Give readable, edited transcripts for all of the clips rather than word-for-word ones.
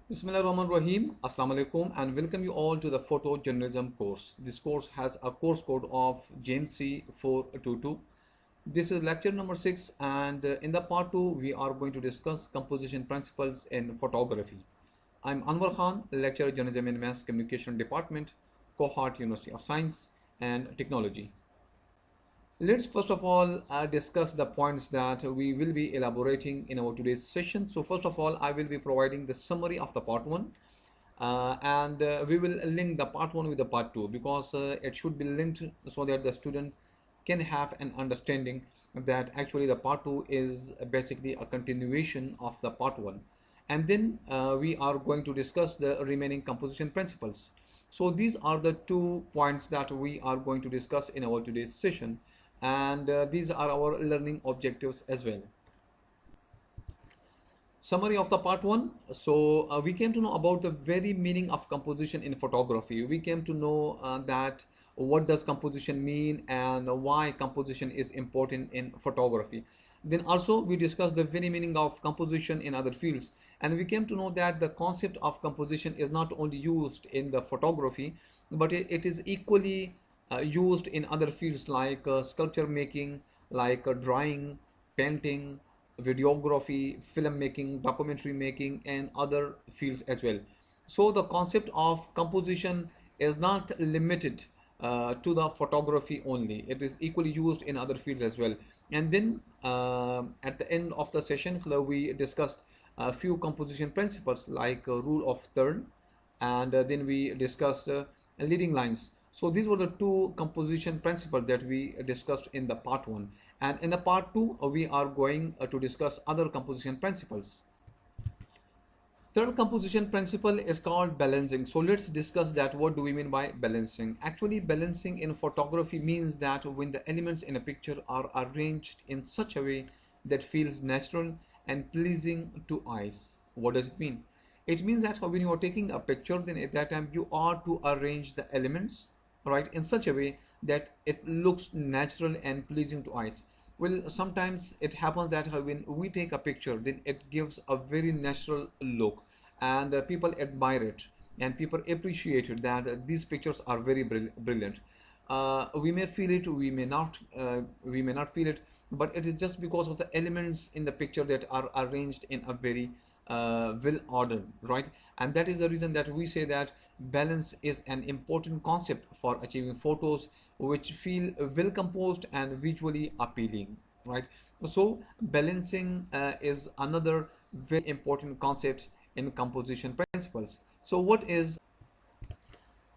Bismillahirrahmanirrahim. Assalamu alaikum and welcome you all to the photojournalism course. This course has a course code of JNC 422. This is lecture number 6 and in the part 2 we are going to discuss composition principles in photography. I'm Anwar Khan, lecturer journalism in mass communication department, Cohort University of Science and Technology. Let's first of all discuss the points that we will be elaborating in our today's session. So first of all, I will be providing the summary of the part 1 and we will link the part 1 with the part 2 because it should be linked so that the student can have an understanding that actually the part 2 is basically a continuation of the part 1, and then we are going to discuss the remaining composition principles. So these are the 2 points that we are going to discuss in our today's session, and these are our learning objectives as well. Summary of the part 1. So we came to know about the very meaning of composition in photography. We came to know that what does composition mean and why composition is important in photography. Then also we discussed the very meaning of composition in other fields, and we came to know that the concept of composition is not only used in the photography, but it is equally used in other fields like sculpture making, like drawing, painting, videography, filmmaking, documentary making, and other fields as well. So the concept of composition is not limited to the photography only. It is equally used in other fields as well. And then at the end of the session, we discussed a few composition principles like rule of third, and then we discussed leading lines. So these were the 2 composition principles that we discussed in the part 1, and in the part 2 we are going to discuss other composition principles. Third composition principle is called balancing. So let's discuss that. What do we mean by balancing? Actually, balancing in photography means that when the elements in a picture are arranged in such a way that feels natural and pleasing to eyes. What does it mean? It means that when you are taking a picture, then at that time you are to arrange the elements right in such a way that it looks natural and pleasing to eyes. Well, sometimes it happens that when we take a picture, then it gives a very natural look, and people admire it, and people appreciate it, that these pictures are very brilliant. We may feel it, we may not feel it, but it is just because of the elements in the picture that are arranged in a very well ordered, right? And that is the reason that we say that balance is an important concept for achieving photos which feel well composed and visually appealing, right? So balancing is another very important concept in composition principles. So what is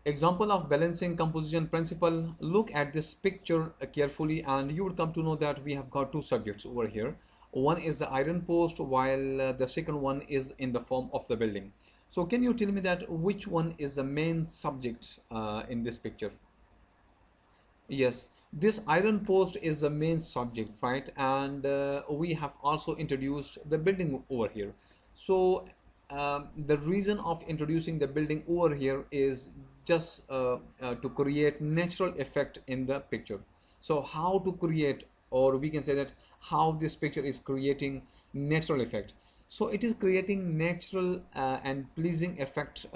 example of balancing composition principle? Look at this picture carefully and you will come to know that we have got 2 subjects over here. One is the iron post, while the second one is in the form of the building. So can you tell me that which one is the main subject in this picture? Yes, this iron post is the main subject, right? And we have also introduced the building over here. So the reason of introducing the building over here is just to create natural effect in the picture. So how to create, or we can say that how this picture is creating natural effect. So it is creating natural and pleasing effect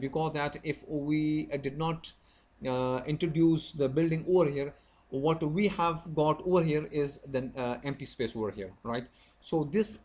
because that if we did not introduce the building over here, what we have got over here is the empty space over here, right? So this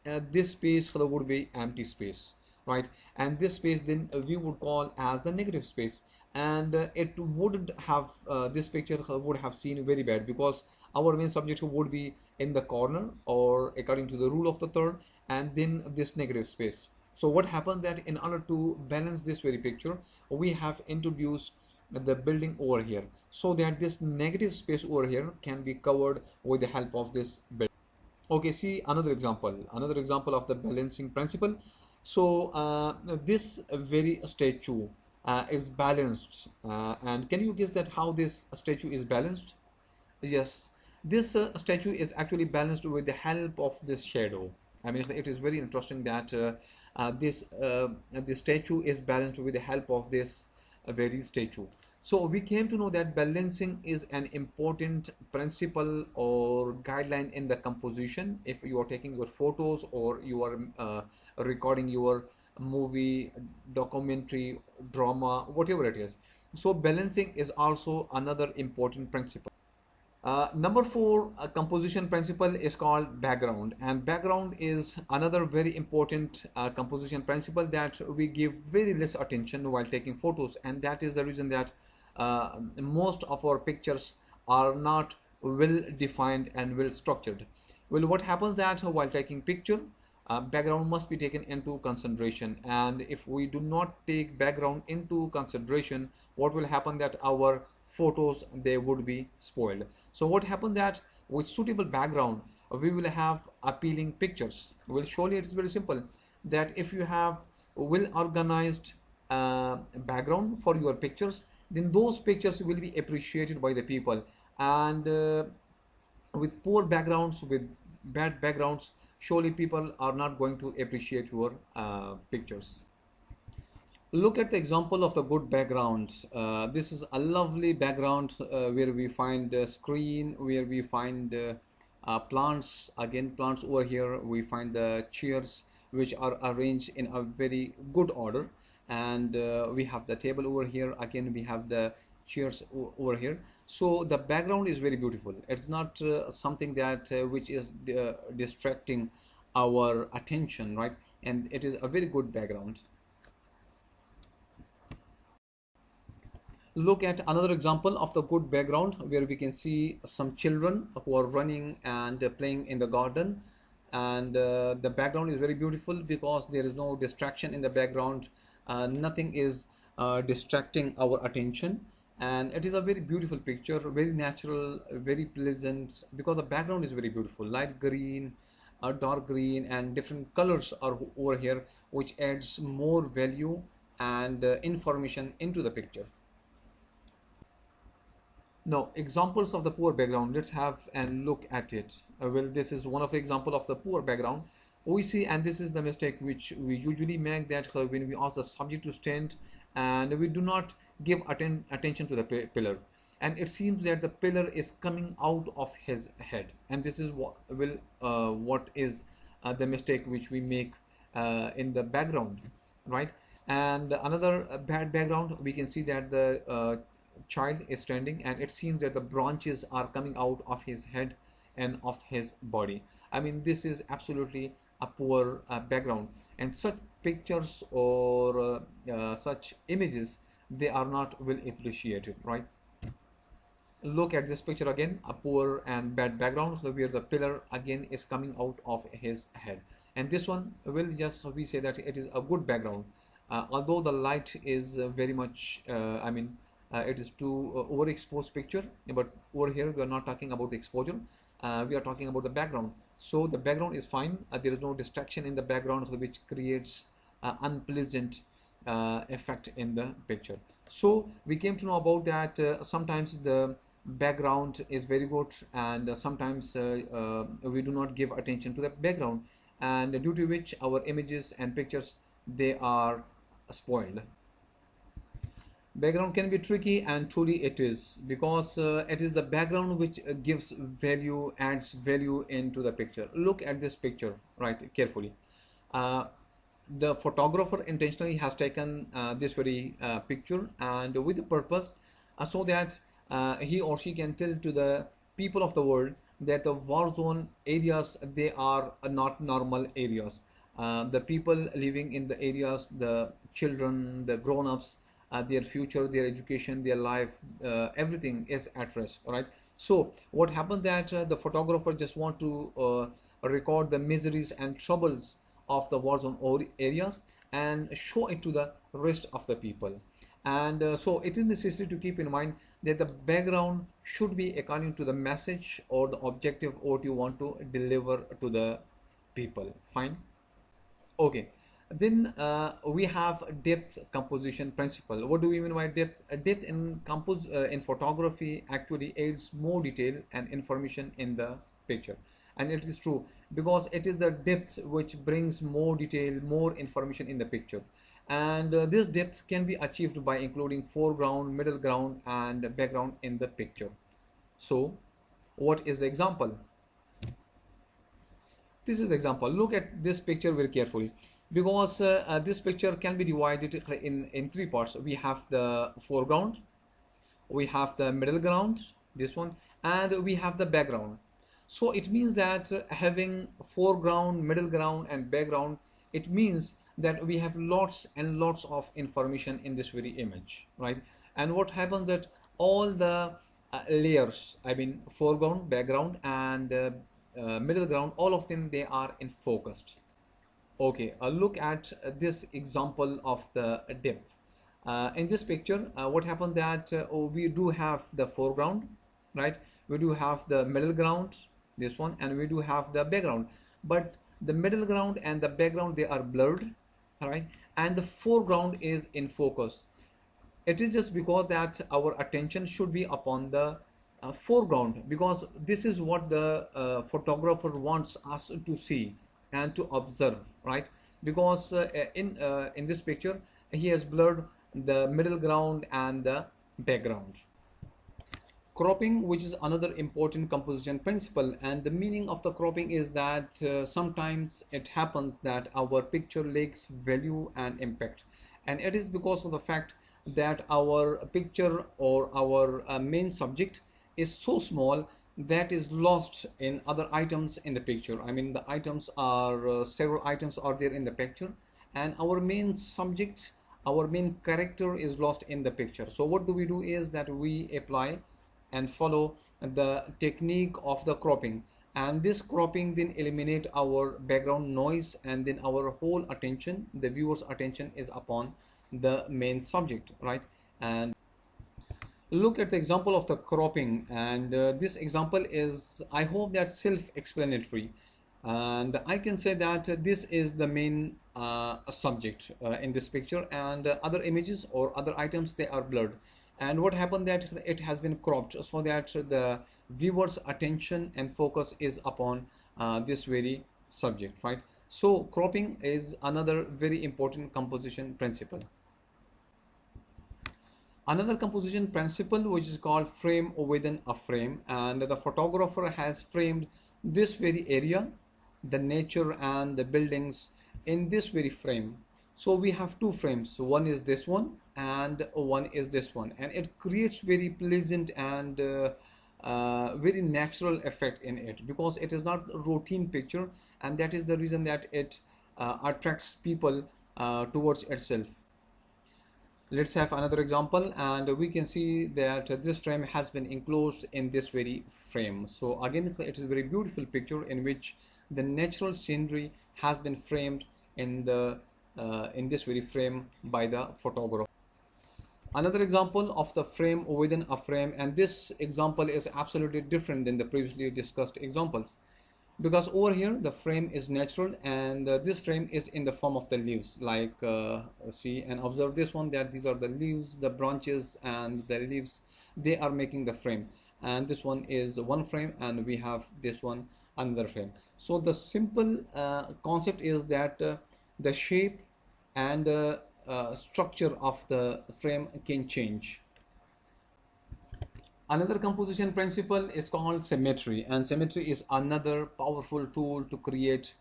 space would be empty space, right? And this space then we would call as the negative space, and it wouldn't have this picture would have seen very bad because our main subject would be in the corner or according to the rule of the third, and then this negative space. So what happened that in order to balance this very picture, we have introduced the building over here so that this negative space over here can be covered with the help of this building. Okay, see another example of the balancing principle. So this very statue is balanced, and can you guess that how this statue is balanced? Yes, this statue is actually balanced with the help of this shadow. I mean, it is very interesting that this statue is balanced with the help of this very statue. So we came to know that balancing is an important principle or guideline in the composition. If you are taking your photos or you are recording your movie, documentary, drama, whatever it is. So balancing is also another important principle. Number four, composition principle is called background, and background is another very important composition principle that we give very less attention while taking photos, and that is the reason that most of our pictures are not well defined and well structured. Well, what happens that while taking picture, background must be taken into consideration, and if we do not take background into consideration, what will happen that our photos they would be spoiled. So what happens that with suitable background we will have appealing pictures. Well, surely it is very simple that if you have well organized background for your pictures, then those pictures will be appreciated by the people. And with poor backgrounds, with bad backgrounds, surely people are not going to appreciate your pictures. Look at the example of the good backgrounds. This is a lovely background where we find the screen, where we find plants, again plants over here, we find the chairs which are arranged in a very good order, and we have the table over here, again we have the chairs over here. So the background is very beautiful. It's not something that which is distracting our attention, right? And it is a very good background. Look at another example of the good background where we can see some children who are running and playing in the garden, and the background is very beautiful because there is no distraction in the background. Nothing is distracting our attention, and it is a very beautiful picture, very natural, very pleasant, because the background is very beautiful, light green, dark green, and different colors are over here, which adds more value and information into the picture. Now, examples of the poor background. Let's have and look at it. Well, this is one of the example of the poor background. We see, and this is the mistake which we usually make, that when we ask the subject to stand, and we do not give attention to the pillar, and it seems that the pillar is coming out of his head, and this is what is the mistake which we make in the background, right? And another bad background, we can see that the child is standing, and it seems that the branches are coming out of his head and of his body. I mean, this is absolutely a poor background, and such pictures or such images, they are not well appreciated, right? Look at this picture again, a poor and bad background, so where the pillar again is coming out of his head. And this one will just we say that it is a good background, although the light is very much it is too overexposed picture, but over here we are not talking about the exposure, we are talking about the background. So the background is fine, there is no distraction in the background, so which creates unpleasant effect in the picture. So we came to know about that sometimes the background is very good, and sometimes we do not give attention to the background, and due to which our images and pictures they are spoiled. Background can be tricky, and truly it is, because it is the background which gives value, adds value into the picture. Look at this picture right carefully. uh, the photographer intentionally has taken this very picture, and with the purpose so that he or she can tell to the people of the world that the war zone areas, they are not normal areas. The people living in the areas, the children, the grown-ups, their future, their education, their life, everything is at risk. All right. So what happened that the photographer just want to record the miseries and troubles of the war zone areas and show it to the rest of the people. And so it is necessary to keep in mind that the background should be according to the message or the objective what you want to deliver to the people. Fine. Okay, then we have depth composition principle. What do we mean by depth? Depth in in photography actually adds more detail and information in the picture, and it is true because it is the depth which brings more detail, more information in the picture, and this depth can be achieved by including foreground, middle ground, and background in the picture. So, what is the example? This is the example. Look at this picture very carefully. because this picture can be divided in three parts. We have the foreground, we have the middle ground, this one, and we have the background. So it means that having foreground, middle ground, and background, it means that we have lots and lots of information in this very image, right? And what happens that all the layers, I mean foreground, background, and middle ground, all of them, they are in focused. Okay, look at this example of the depth. In this picture, what happened that we do have the foreground, right? We do have the middle ground, this one, and we do have the background. But the middle ground and the background, they are blurred, right? And the foreground is in focus. It is just because that our attention should be upon the foreground, because this is what the photographer wants us to see and to observe, right? Because in this picture he has blurred the middle ground and the background. Cropping, which is another important composition principle, and the meaning of the cropping is that sometimes it happens that our picture lacks value and impact, and it is because of the fact that our picture or our main subject is so small that is lost in other items in the picture. I mean, the items are several items are there in the picture, and our main subject, our main character is lost in the picture. So what do we do is that we apply and follow the technique of the cropping, and this cropping then eliminate our background noise, and then our whole attention, the viewer's attention, is upon the main subject, right? And look at the example of the cropping, and this example is, I hope, that self-explanatory, and I can say that this is the main subject in this picture, and other images or other items, they are blurred. And what happened that it has been cropped so that the viewer's attention and focus is upon this very subject, right? So cropping is another very important composition principle. Another composition principle, which is called frame within a frame, and the photographer has framed this very area, the nature and the buildings, in this very frame. So we have two frames, one is this one and one is this one, and it creates very pleasant and very natural effect in it, because it is not a routine picture, and that is the reason that it attracts people towards itself. Let's have another example, and we can see that this frame has been enclosed in this very frame. So again, it is a very beautiful picture in which the natural scenery has been framed in this very frame by the photographer. Another example of the frame within a frame, and this example is absolutely different than the previously discussed examples, because over here the frame is natural, and this frame is in the form of the leaves, like see and observe this one, that these are the leaves, the branches and the leaves, they are making the frame, and this one is one frame, and we have this one, another frame. So the simple concept is that the shape and structure of the frame can change. Another composition principle is called symmetry, and symmetry is another powerful tool to create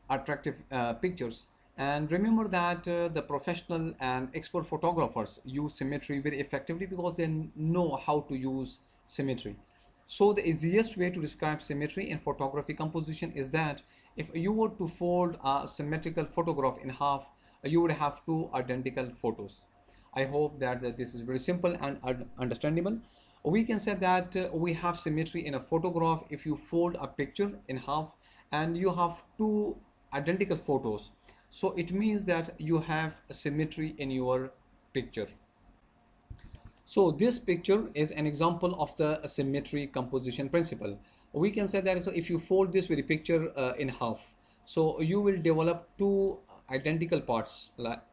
attractive pictures. And remember that the professional and expert photographers use symmetry very effectively because they know how to use symmetry. So the easiest way to describe symmetry in photography composition is that if you were to fold a symmetrical photograph in half, you would have two identical photos. I hope that this is very simple and understandable. We can say that we have symmetry in a photograph if you fold a picture in half and you have two identical photos. So it means that you have symmetry in your picture. So this picture is an example of the symmetry composition principle. We can say that if you fold this very picture in half, so you will develop two identical parts,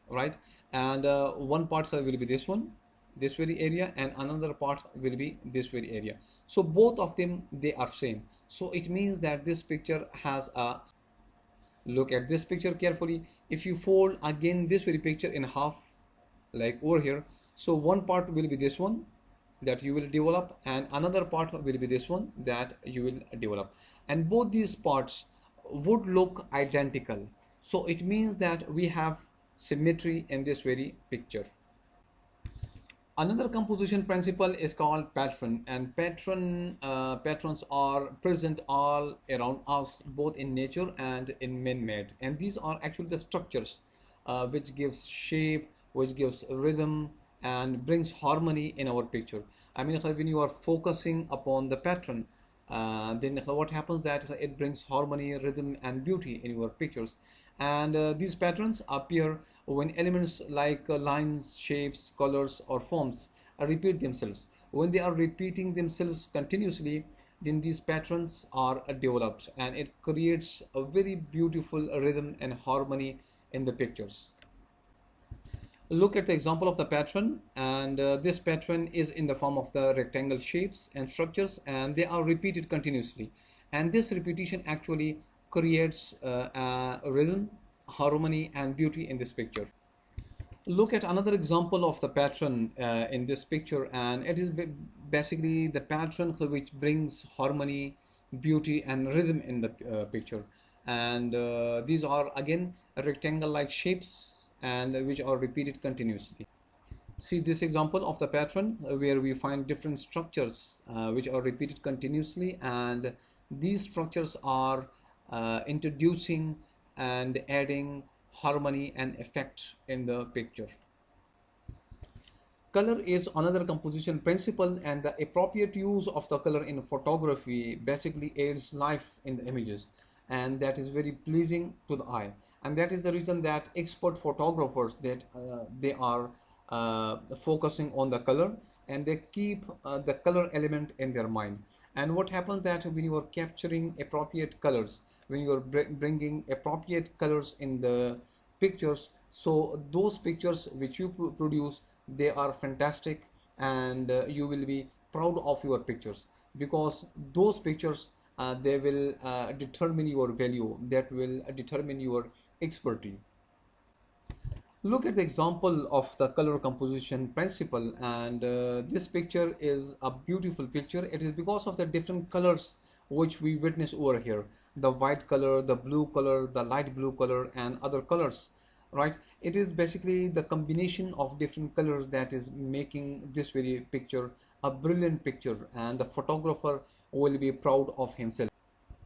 right? And one part will be this one, this very area, and another part will be this very area. So both of them, they are same. So it means that this picture has a, look at this picture carefully. If you fold again this very picture in half, like over here, so one part will be this one that you will develop, and another part will be this one that you will develop, and both these parts would look identical. So it means that we have symmetry in this very picture. Another composition principle is called pattern, and patterns are present all around us, both in nature and in man-made. And these are actually the structures which gives shape, which gives rhythm, and brings harmony in our picture. I mean, when you are focusing upon the pattern, then what happens that it brings harmony, rhythm, and beauty in your pictures. And these patterns appear when elements like lines, shapes, colors, or forms repeat themselves. When they are repeating themselves continuously, then these patterns are developed, and it creates a very beautiful rhythm and harmony in the pictures. Look at the example of the pattern, and this pattern is in the form of the rectangle shapes and structures, and they are repeated continuously, and this repetition actually creates a rhythm, harmony, and beauty in this picture. Look at another example of the pattern in this picture, and it is basically the pattern which brings harmony, beauty, and rhythm in the picture. And these are again rectangle like shapes, and which are repeated continuously. See this example of the pattern where we find different structures which are repeated continuously, and these structures are introducing and adding harmony and effect in the picture. Color is another composition principle, and the appropriate use of the color in photography basically adds life in the images, and that is very pleasing to the eye. And that is the reason that expert photographers that they are focusing on the color, and they keep the color element in their mind. And what happens that when you are capturing appropriate colors, when you are bringing appropriate colors in the pictures, so those pictures which you produce, they are fantastic, and you will be proud of your pictures, because those pictures they will determine your value, that will determine your expertise. Look at the example of the color composition principle, and this picture is a beautiful picture. It is because of the different colors which we witness over here: the white color, the blue color, the light blue color, and other colors, right? It is basically the combination of different colors that is making this very picture a brilliant picture, and the photographer will be proud of himself.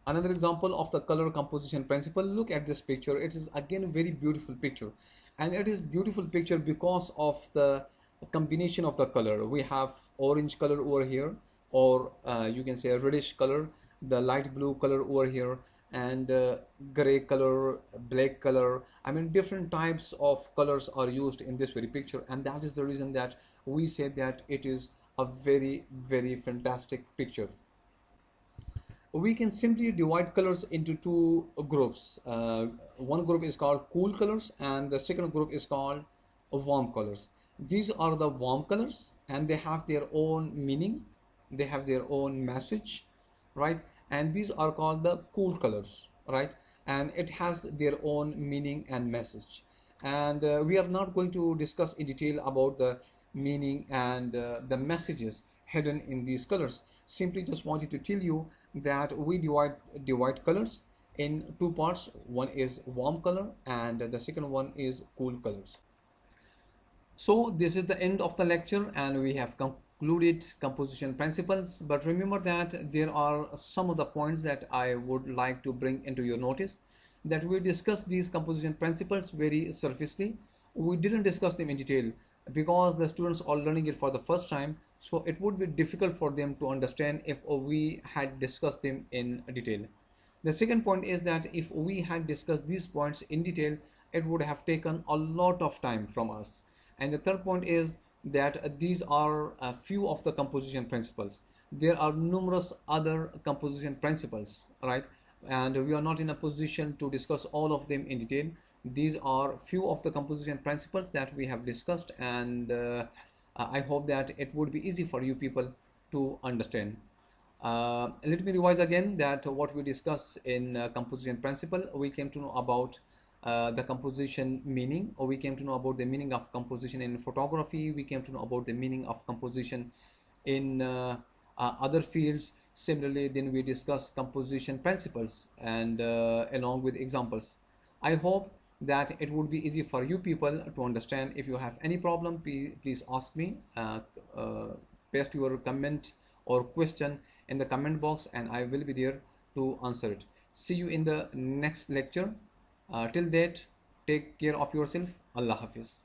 Another example of the color composition principle, look at this picture. It is again a very beautiful picture, and it is beautiful picture because of the combination of the color. We have orange color over here, or you can say a reddish color, the light blue color over here, and gray color, black color. I mean, different types of colors are used in this very picture, and that is the reason that we say that it is a very, very fantastic picture. We can simply divide colors into two groups. One group is called cool colors, and the second group is called warm colors. These are the warm colors, and they have their own meaning, they have their own message, right? And these are called the cool colors, right? And it has their own meaning and message. And we are not going to discuss in detail about the meaning and the messages hidden in these colors. Simply just wanted to tell you that we divide colors in two parts. One is warm color, and the second one is cool colors. So this is the end of the lecture, and we have concluded composition principles. But remember that there are some of the points that I would like to bring into your notice, that we discussed these composition principles very surfacely. We didn't discuss them in detail because the students are learning it for the first time. So it would be difficult for them to understand if we had discussed them in detail. The second point is that if we had discussed these points in detail, it would have taken a lot of time from us. And the third point is that these are a few of the composition principles. There are numerous other composition principles, right? And we are not in a position to discuss all of them in detail. These are few of the composition principles that we have discussed, and I hope that it would be easy for you people to understand. Let me revise again that what we discussed in composition principle, we came to know about the composition meaning, or we came to know about the meaning of composition in photography. We came to know about the meaning of composition in other fields. Similarly, then we discussed composition principles and along with examples. I hope that it would be easy for you people to understand. If you have any problem, please ask me. Paste your comment or question in the comment box, and I will be there to answer it. See you in the next lecture. Till that, take care of yourself. Allah Hafiz.